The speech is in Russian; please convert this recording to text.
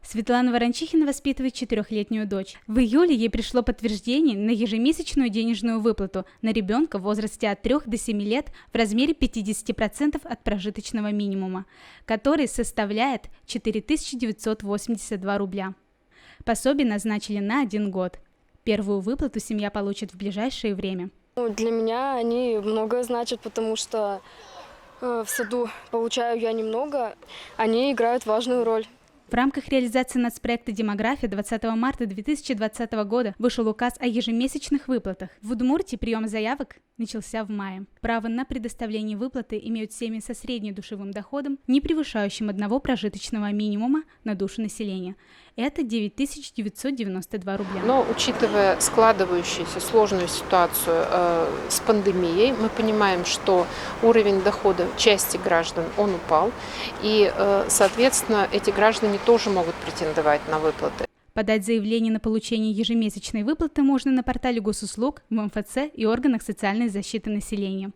Светлана Ворончихина воспитывает 4-летнюю дочь. В июле ей пришло подтверждение на ежемесячную денежную выплату на ребенка в возрасте от 3 до 7 лет в размере 50% от прожиточного минимума, который составляет 4982 рубля. Пособие назначили на 1 год. Первую выплату семья получит в ближайшее время. Для меня они многое значат, потому что в саду получаю я немного, они играют важную роль. В рамках реализации нацпроекта «Демография» 20 марта 2020 года вышел указ о ежемесячных выплатах. В Удмуртии прием заявок начался в мае. Право на предоставление выплаты имеют семьи со среднедушевым доходом, не превышающим одного прожиточного минимума на душу населения. Это 9992 рубля. Но учитывая складывающуюся сложную ситуацию с пандемией, мы понимаем, что уровень дохода части граждан, он упал, и, соответственно, эти граждане тоже могут претендовать на выплаты. Подать заявление на получение ежемесячной выплаты можно на портале госуслуг, в МФЦ и органах социальной защиты населения.